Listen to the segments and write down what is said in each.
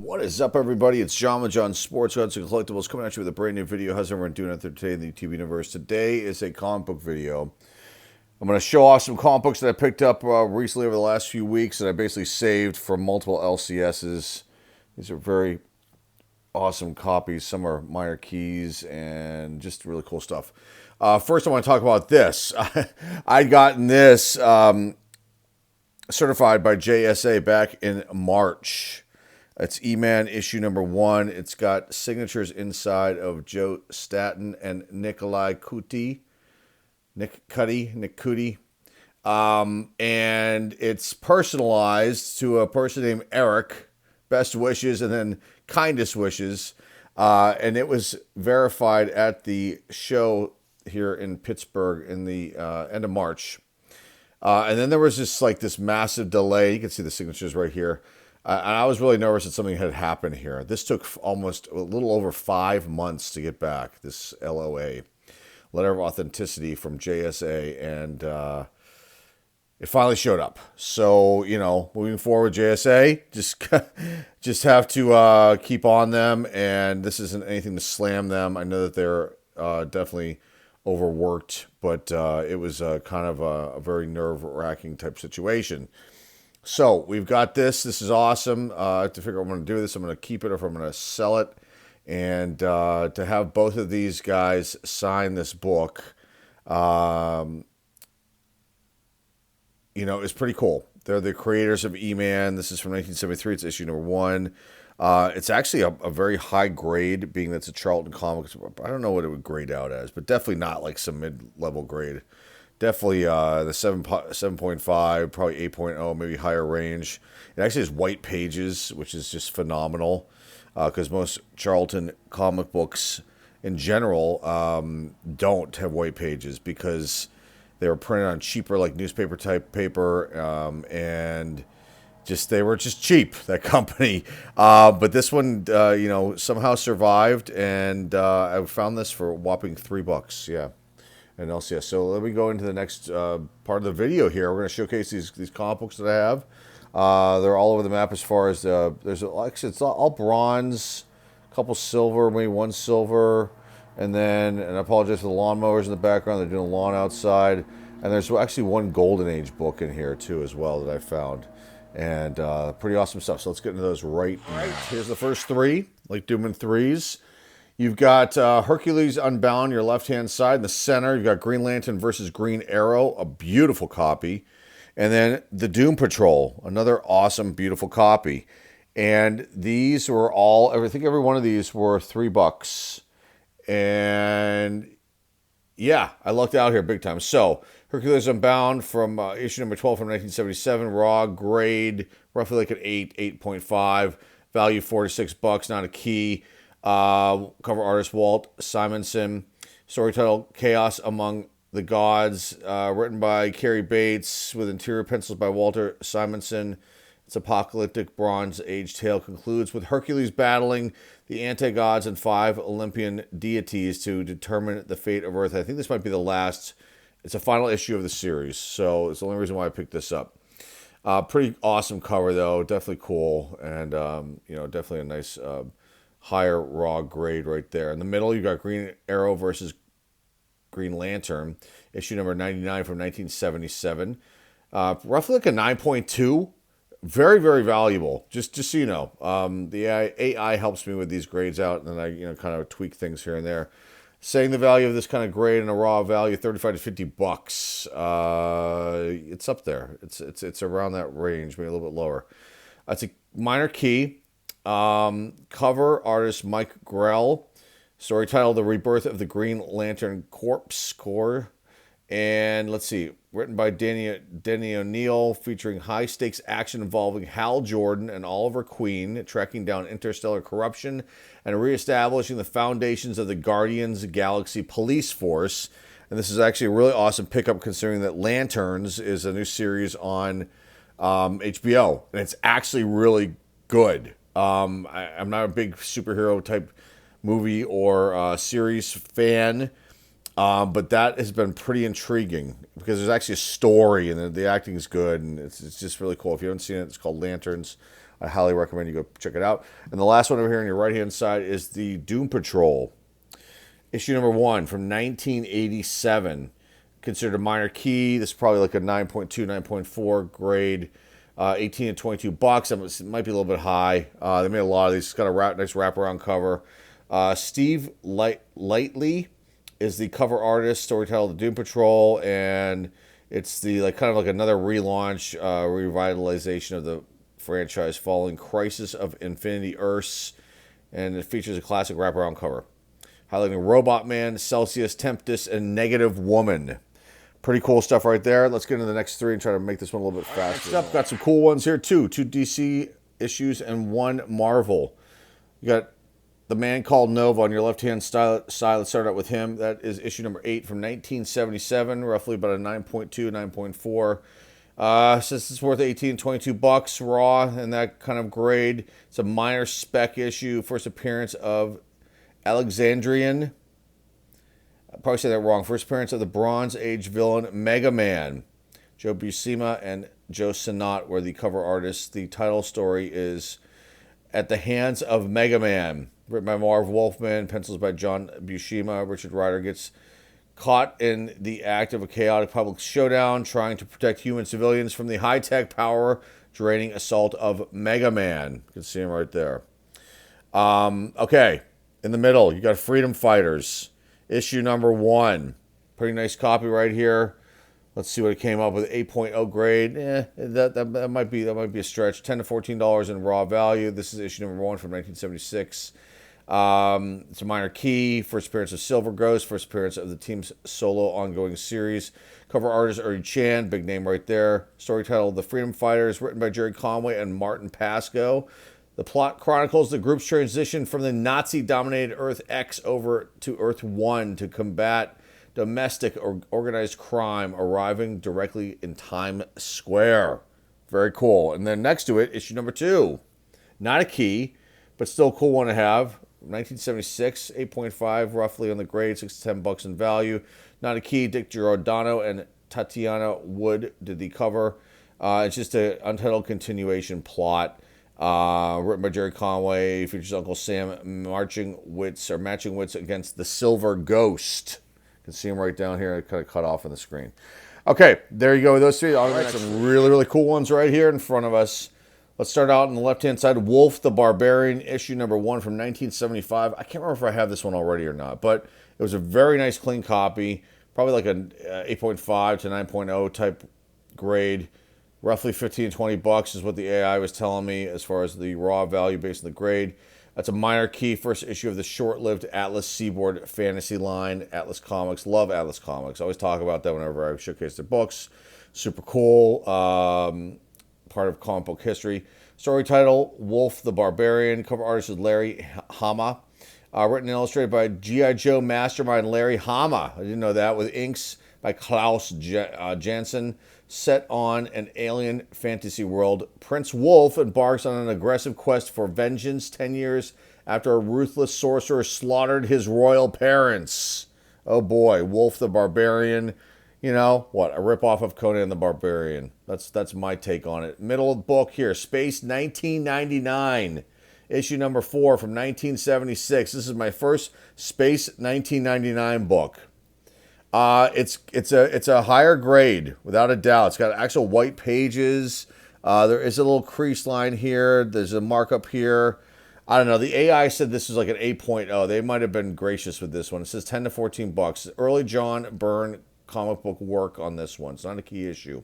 What is up, everybody? It's John with John Sports Guns and Collectibles coming at you with a brand new video. How's everyone doing out there today in the YouTube universe? Today is a comic book video. I'm going to show off some comic books that I picked up recently over the last few weeks that I basically saved from multiple LCSs. These are very awesome copies. Some are minor keys and just really cool stuff. First, I want to talk about this. I'd gotten this certified by JSA back in March. It's E-Man issue number 1. It's got signatures inside of Joe Staten and Nikolai Kuti. Nick Cuddy. And it's personalized to a person named Eric. Best wishes and then kindest wishes. And it was verified at the show here in Pittsburgh in the end of March. And then there was this massive delay. You can see the signatures right here. And I was really nervous that something had happened here. This took almost a little over 5 months to get back, this LOA, Letter of Authenticity from JSA, and it finally showed up. So, moving forward, JSA, just have to keep on them, and this isn't anything to slam them. I know that they're definitely overworked, but it was kind of a very nerve-wracking type situation. So we've got this. This is awesome. I have to figure out what I'm going to do with this. I'm going to keep it or if I'm going to sell it. And to have both of these guys sign this book, is pretty cool. They're the creators of E-Man. This is from 1973. It's issue number 1. It's actually a very high grade, being that it's a Charlton Comics. I don't know what it would grade out as, but definitely not like some mid-level grade. Definitely the 7.5, probably 8.0, maybe higher range. It actually has white pages, which is just phenomenal, because most Charlton comic books in general don't have white pages because they were printed on cheaper, like newspaper type paper, and they were just cheap, that company. But this one, somehow survived, and I found this for a whopping $3. Yeah. And LCS. So let me go into the next part of the video here. We're going to showcase these comic books that I have. They're all over the map as far as it's all bronze, a couple silver, maybe one silver, and I apologize for the lawnmowers in the background. They're doing lawn outside, and there's actually one Golden Age book in here too as well that I found, and pretty awesome stuff. So let's get into those right now. Here's the first 3, like Doom in threes. You've got Hercules Unbound, your left-hand side. In the center, you've got Green Lantern versus Green Arrow, a beautiful copy. And then the Doom Patrol, another awesome, beautiful copy. And these were I think every one of these were $3. And yeah, I lucked out here big time. So, Hercules Unbound from issue number 12 from 1977, raw grade, roughly like an 8.5, value $4 to $6, not a key. Cover artist Walt Simonson. Story title Chaos Among the Gods. Written by Cary Bates with interior pencils by Walter Simonson. Its apocalyptic Bronze Age tale concludes with Hercules battling the anti-gods and 5 Olympian deities to determine the fate of Earth. I think this might be the last. It's a final issue of the series, so it's the only reason why I picked this up. Pretty awesome cover though, definitely cool, and definitely a nice higher raw grade right there. In the middle, you got Green Arrow versus Green Lantern, issue number 99 from 1977. Roughly like a 9.2. Very, very valuable. Just so you know, the AI helps me with these grades out, and then I kind of tweak things here and there. Saying the value of this kind of grade and a raw value, $35 to $50. It's up there. It's around that range, maybe a little bit lower. It's a minor key. Cover artist Mike Grell. Story title The Rebirth of the Green Lantern Corps. And let's see, written by Denny O'Neil, featuring high-stakes action involving Hal Jordan and Oliver Queen, tracking down interstellar corruption and reestablishing the foundations of the Guardians Galaxy Police Force. And this is actually a really awesome pickup, considering that Lanterns is a new series on HBO, and it's actually really good. I'm not a big superhero type movie or series fan, but that has been pretty intriguing because there's actually a story and the acting is good, and it's just really cool. If you haven't seen it, it's called Lanterns I highly recommend you go check it out. And the last one over here on your right-hand side is the Doom Patrol. Issue number 1 from 1987. Considered a minor key. This is probably like a 9.2, 9.4 grade. 18 and 22 bucks. It might be a little bit high. They made a lot of these. It's got a nice wraparound cover. Steve Lightly is the cover artist. Story title: The Doom Patrol, and it's the kind of like another relaunch, revitalization of the franchise following Crisis of Infinity Earths, and it features a classic wraparound cover highlighting Robot Man, Celsius, Tempest, and Negative Woman. Pretty cool stuff right there. Let's get into the next 3 and try to make this one a little bit faster. Next up, got some cool ones here too. 2 DC issues and 1 Marvel. You got The Man Called Nova on your left-hand side. Let's start out with him. That is issue number 8 from 1977, roughly about a 9.2, 9.4. Since it's worth 18, 22 bucks raw in that kind of grade. It's a minor spec issue. First appearance of Alexandrian. I'll probably say that wrong. First appearance of the Bronze Age villain Mega Man. Joe Buscema and Joe Sinnott were the cover artists. The title story is At the Hands of Mega Man, written by Marv Wolfman, pencils by John Buscema. Richard Rider gets caught in the act of a chaotic public showdown, trying to protect human civilians from the high-tech, power-draining assault of Mega Man. You can see him right there. Okay, in the middle, you got Freedom Fighters. Issue number 1. Pretty nice copy right here. Let's see what it came up with. 8.0 grade. That might be a stretch. $10 to $14 in raw value. This is issue number 1 from 1976. It's a minor key. First appearance of Silver Ghost. First appearance of the team's solo ongoing series. Cover artist Uri Chan. Big name right there. Story title: The Freedom Fighters. Written by Jerry Conway and Martin Pasco. The plot chronicles the group's transition from the Nazi-dominated Earth X over to Earth 1 to combat domestic or organized crime, arriving directly in Times Square. Very cool. And then next to it, issue number 2. Not a key, but still a cool one to have. 1976, 8.5 roughly on the grade, 6 to 10 bucks in value. Not a key. Dick Giordano and Tatiana Wood did the cover. It's just an untitled continuation plot. Written by Jerry Conway, features Uncle Sam matching wits against the Silver Ghost. You can see him right down here, kind of cut off on the screen. Okay, there you go with those 3. All right, some really, really cool ones right here in front of us. Let's start out on the left-hand side. Wolf the Barbarian, issue number 1 from 1975. I can't remember if I have this one already or not, but it was a very nice, clean copy. Probably like an 8.5 to 9.0 type grade. Roughly 15 to 20 bucks is what the AI was telling me as far as the raw value based on the grade. That's a minor key. First issue of the short-lived Atlas Seaboard fantasy line. Atlas Comics. Love Atlas Comics. I always talk about that whenever I showcase their books. Super cool. Part of comic book history. Story title: Wolf the Barbarian. Cover artist is Larry Hama. Written and illustrated by G.I. Joe mastermind Larry Hama. I didn't know that. With inks by Klaus Janson. Set on an alien fantasy world, Prince Wolf embarks on an aggressive quest for vengeance 10 years after a ruthless sorcerer slaughtered his royal parents. Oh boy, Wolf the Barbarian. You know, what, a ripoff of Conan the Barbarian. That's my take on it. Middle of the book here, Space 1999. Issue number 4 from 1976. This is my first Space 1999 book. It's a higher grade without a doubt. It's got actual white pages. There is a little crease line here. There's a markup here. I don't know. The AI said this was like an 8.0. They might have been gracious with this one. It says 10 to 14 bucks. Early John Byrne comic book work on this one. It's not a key issue.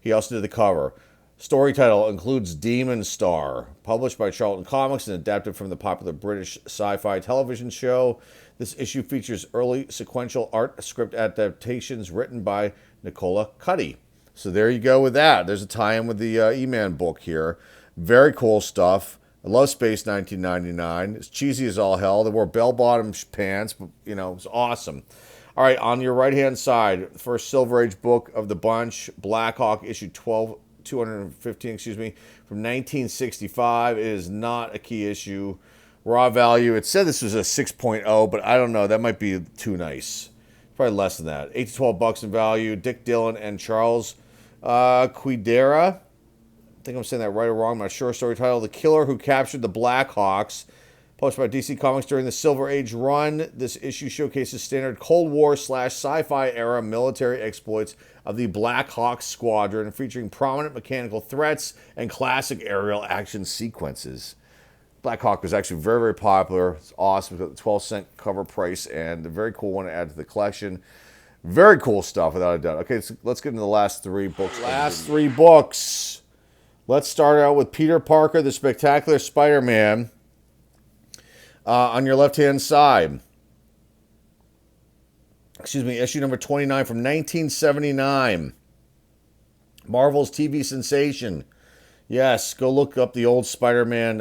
He also did the cover. Story title includes Demon Star, published by Charlton Comics and adapted from the popular British sci-fi television show. This issue features early sequential art script adaptations written by Nicola Cuddy. So there you go with that. There's a tie-in with the E-Man book here. Very cool stuff. I love Space 1999. It's cheesy as all hell. They wore bell-bottom pants, but, you know, it's awesome. All right, on your right-hand side, first Silver Age book of the bunch, Blackhawk, issue 215, from 1965. It is not a key issue. Raw value, it said this was a 6.0, but I don't know. That might be too nice. Probably less than that. 8 to 12 bucks in value. Dick Dillon and Charles Quidera. I think I'm saying that right or wrong. I'm not sure. Story title: The Killer Who Captured the Blackhawks. Published by DC Comics during the Silver Age run. This issue showcases standard Cold War / sci-fi era military exploits of the Black Hawk Squadron, featuring prominent mechanical threats and classic aerial action sequences. Black Hawk was actually very, very popular. It's awesome. It's got the 12-cent cover price and a very cool one to add to the collection. Very cool stuff, without a doubt. Okay, so let's get into the last 3 books. Last 3 books. Let's start out with Peter Parker, the Spectacular Spider-Man. On your left-hand side. Excuse me, issue number 29 from 1979. Marvel's TV sensation. Yes, go look up the old Spider-Man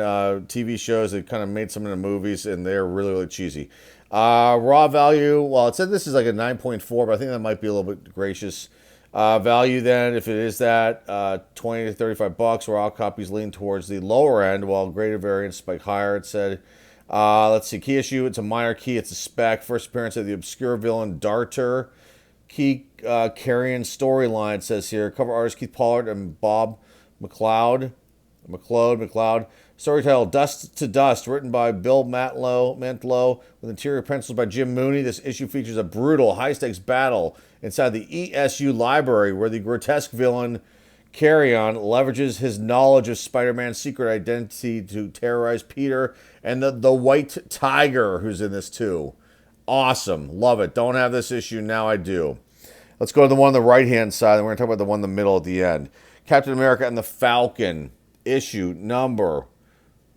TV shows. They kind of made some of the movies, and they're really, really cheesy. Raw value, well, it said this is like a 9.4, but I think that might be a little bit gracious. Value then, if it is that, $20 to $35. Raw copies lean towards the lower end, while graded variants spike higher, it said. Let's see, key issue, it's a minor key, it's a spec. First appearance of the obscure villain Darter. Key Carrion storyline, it says here. Cover artists Keith Pollard and Bob McLeod. Story title, Dust to Dust, written by Bill Mantlo, with interior pencils by Jim Mooney. This issue features a brutal, high-stakes battle inside the ESU library, where the grotesque villain Carrion leverages his knowledge of Spider-Man's secret identity to terrorize Peter and the White Tiger, who's in this too. Awesome. Love it. Don't have this issue. Now I do. Let's go to the one on the right-hand side, and we're going to talk about the one in the middle at the end. Captain America and the Falcon, issue number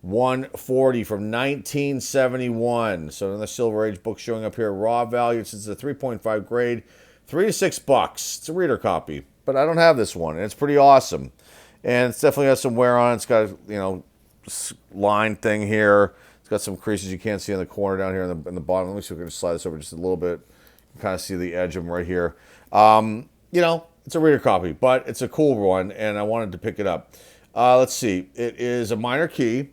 140 from 1971. So another Silver Age book showing up here. Raw value, since it's a 3.5 grade, $3 to $6. It's a reader copy. But I don't have this one, and it's pretty awesome. And it's definitely got some wear on it. It's got a, line thing here. It's got some creases you can't see in the corner down here in the bottom. Let me see if we can slide this over just a little bit. You can kind of see the edge of them right here. It's a reader copy, but it's a cool one, and I wanted to pick it up. Let's see. It is a minor key,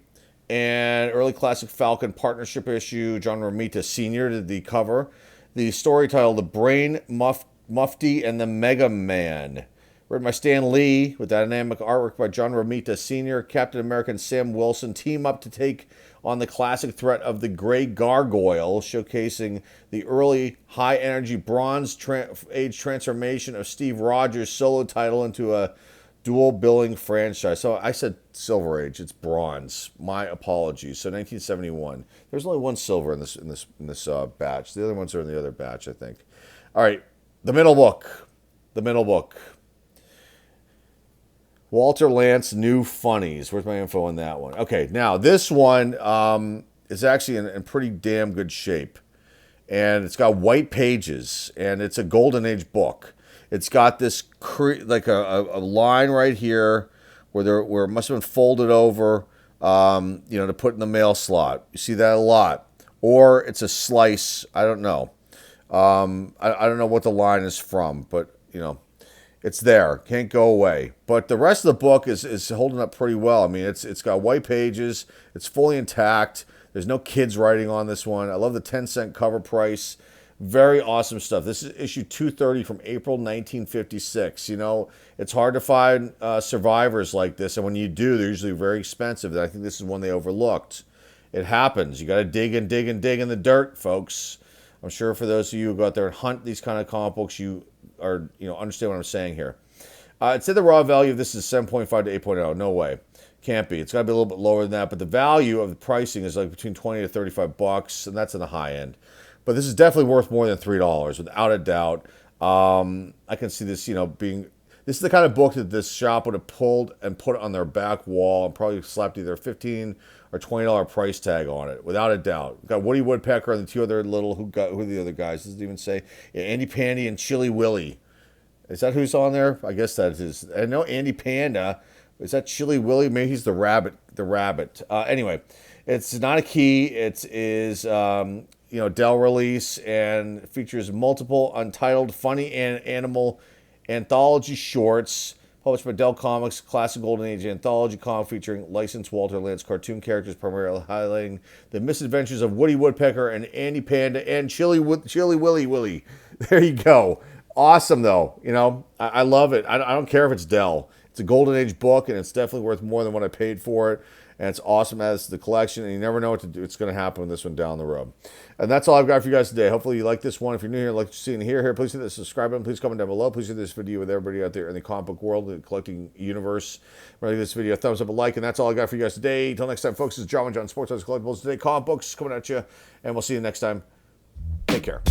and early classic Falcon partnership issue. John Romita Sr. did the cover. The story title, The Brain Mufti and the Mega Man. Written by Stan Lee, with dynamic artwork by John Romita Sr. Captain America and Sam Wilson team up to take on the classic threat of the Grey Gargoyle, showcasing the early high-energy Bronze Age transformation of Steve Rogers' solo title into a dual-billing franchise. So I said Silver Age. It's Bronze. My apologies. So 1971. There's only one silver in this batch. The other ones are in the other batch, I think. All right. The middle book. Walter Lantz New Funnies. Where's my info on that one? Okay, now this one is actually in pretty damn good shape. And it's got white pages, and it's a Golden Age book. It's got this like a line right here where it must have been folded over, to put in the mail slot. You see that a lot. Or it's a slice. I don't know. I don't know what the line is from, but, it's there. Can't go away. But the rest of the book is holding up pretty well. I mean, it's got white pages. It's fully intact. There's no kids writing on this one. I love the 10-cent cover price. Very awesome stuff. This is issue 230 from April 1956. It's hard to find survivors like this, and when you do, they're usually very expensive. And I think this is one they overlooked. It happens. You got to dig and dig and dig in the dirt, folks. I'm sure for those of you who go out there and hunt these kind of comic books, you are, understand what I'm saying here. It said the raw value of this is 7.5 to 8.0. No way. Can't be. It's got to be a little bit lower than that. But the value of the pricing is like between $20 to $35, and that's in the high end. But this is definitely worth more than $3, without a doubt. I can see this, being... This is the kind of book that this shop would have pulled and put on their back wall and probably slapped either $15 or $20 price tag on it, without a doubt. We've got Woody Woodpecker and the two other who are the other guys? Doesn't even say. Yeah, Andy Pandy and Chili Willy. Is that who's on there? I guess that is. I know Andy Panda. Is that Chili Willy? Maybe he's the rabbit. Anyway, it's not a key. It is Dell release and features multiple untitled funny and animal anthology shorts published by Dell Comics, classic Golden Age anthology comic featuring licensed Walter Lantz cartoon characters, primarily highlighting the misadventures of Woody Woodpecker and Andy Panda and Chili Willy. There you go. Awesome, though. I love it. I don't care if it's Dell. It's the Golden Age book, and it's definitely worth more than what I paid for it. And it's awesome as the collection, and you never know what to do. It's going to happen with this one down the road. And that's all I've got for you guys today. Hopefully you like this one. If you're new here, like what you see and hear here, please hit the subscribe button. Please comment down below. Please share this video with everybody out there in the comic book world, the collecting universe. Remember, give this video a thumbs up, a like, and that's all I got for you guys today. Until next time, folks, this is John Sports Collectibles today. Comic books coming at you, and we'll see you next time. Take care.